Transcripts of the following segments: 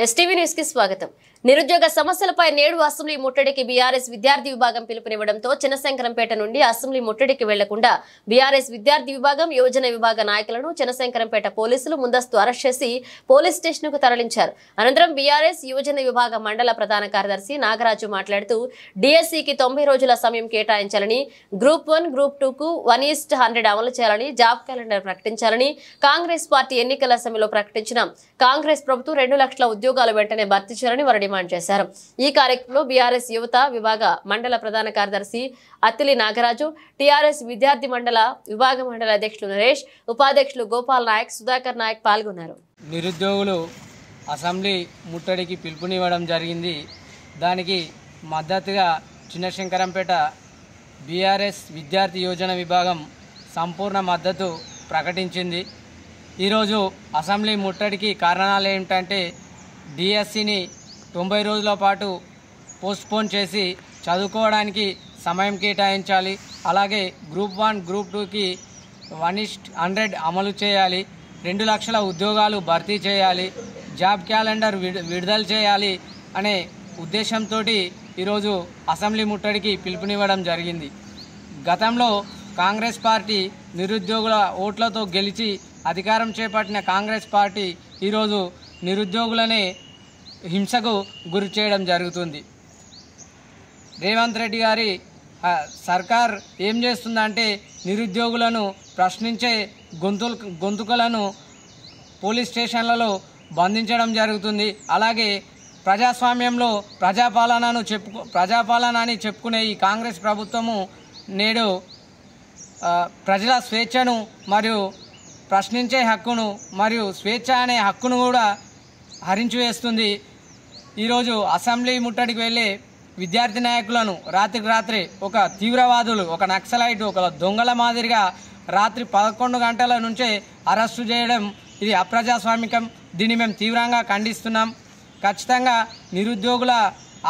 STV news కి స్వాగతం. నిరుద్యోగ సమస్యలపై నేడు అసెంబ్లీ ముట్టడికి బీఆర్ఎస్ విద్యార్థి విభాగం పిలుపునివ్వడంతో చినశంకరంపేట నుండి అసెంబ్లీ ముట్టడికి వెళ్లకుండా బీఆర్ఎస్ విద్యార్థి విభాగం యోజన విభాగ నాయకులను చినశంకరంపేట పోలీసులు ముందస్తు అరెస్ట్ చేసి పోలీస్ స్టేషన్ కు తరలించారు. అనంతరం బీఆర్ఎస్ యోజన విభాగ మండల ప్రధాన కార్యదర్శి నాగరాజు మాట్లాడుతూ డిఎస్సికి 90 రోజుల సమయం కేటాయించాలని, గ్రూప్ 1, గ్రూప్ 2 కు 1:100 అమలు చేయాలని, జాబ్ క్యాలెండర్ ప్రకటించాలని, కాంగ్రెస్ పార్టీ ఎన్నికల సమయంలో ప్రకటించిన కాంగ్రెస్ ప్రభుత్వం 2 లక్షల ఉద్యోగాలు వెంటనే భర్తీ చేయాలని వారు డిమాండ్ చేశారు. ఈ కార్యక్రమంలో బీఆర్ఎస్ యువత విభాగ మండల ప్రధాన కార్యదర్శి అత్తిలి నాగరాజు, టీఆర్ఎస్ విద్యార్థి మండల విభాగ మండల అధ్యక్షులు నరేష్, ఉపాధ్యక్షులు గోపాల్ నాయక్, సుధాకర్ నాయక్ పాల్గొన్నారు. నిరుద్యోగులు అసెంబ్లీ ముట్టడికి పిలుపునివ్వడం జరిగింది. దానికి మద్దతుగా చినశంకరంపేట బీఆర్ఎస్ విద్యార్థి యోజన విభాగం సంపూర్ణ మద్దతు ప్రకటించింది. ఈరోజు అసెంబ్లీ ముట్టడికి కారణాలు ఏమిటంటే డిఎస్సిని 90 రోజుల పాటు పోస్ట్పోన్ చేసి చదువుకోవడానికి సమయం కేటాయించాలి. అలాగే గ్రూప్ 1, గ్రూప్ 2కి 1:100 అమలు చేయాలి. 2 లక్షల ఉద్యోగాలు భర్తీ చేయాలి. జాబ్ క్యాలెండర్ విడుదల చేయాలి అనే ఉద్దేశంతో ఈరోజు అసెంబ్లీ ముట్టడికి పిలుపునివ్వడం జరిగింది. గతంలో కాంగ్రెస్ పార్టీ నిరుద్యోగుల ఓట్లతో గెలిచి అధికారం చేపట్టిన కాంగ్రెస్ పార్టీ ఈరోజు నిరుద్యోగులనే హింసకు గురి చేయడం జరుగుతుంది. రేవంత్ రెడ్డి గారి సర్కార్ ఏం చేస్తుందంటే నిరుద్యోగులను ప్రశ్నించే గొంతుకలను పోలీస్ స్టేషన్లలో బంధించడం జరుగుతుంది. అలాగే ప్రజాస్వామ్యంలో ప్రజాపాలన అని చెప్పుకునే ఈ కాంగ్రెస్ ప్రభుత్వము నేడు ప్రజల స్వేచ్ఛను మరియు ప్రశ్నించే హక్కును మరియు స్వేచ్ఛ అనే హక్కును కూడా హరించివేస్తుంది. ఈరోజు అసెంబ్లీ ముట్టడికి వెళ్ళే విద్యార్థి నాయకులను రాత్రికి రాత్రి ఒక తీవ్రవాదులు, ఒక నక్సలైట్, ఒక దొంగల మాదిరిగా రాత్రి 11 గంటల నుంచే అరెస్టు చేయడం ఇది అప్రజాస్వామికం. దీన్ని మేము తీవ్రంగా ఖండిస్తున్నాం. ఖచ్చితంగా నిరుద్యోగుల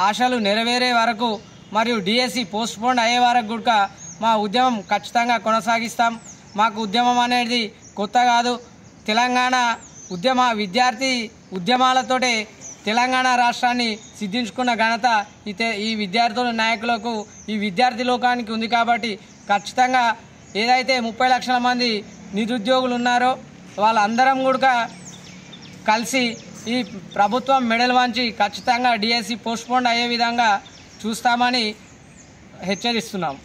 ఆశలు నెరవేరే వరకు మరియు డిఎస్సి పోస్ట్పోన్ అయ్యే వరకు కూడా మా ఉద్యమం ఖచ్చితంగా కొనసాగిస్తాం. మాకు ఉద్యమం అనేది కొత్త కాదు. తెలంగాణ విద్యార్థి ఉద్యమాలతోటే తెలంగాణ రాష్ట్రాన్ని సిద్ధించుకున్న ఘనత ఈ విద్యార్థుల నాయకులకు, ఈ విద్యార్థి లోకానికి ఉంది. కాబట్టి ఖచ్చితంగా ఏదైతే 30 లక్షల మంది నిరుద్యోగులు ఉన్నారో వాళ్ళందరం కూడా కలిసి ఈ ప్రభుత్వం మెడలు వంచి ఖచ్చితంగా డిఎస్సి పోస్ట్పోన్ అయ్యే విధంగా చూస్తామని హెచ్చరిస్తున్నాం.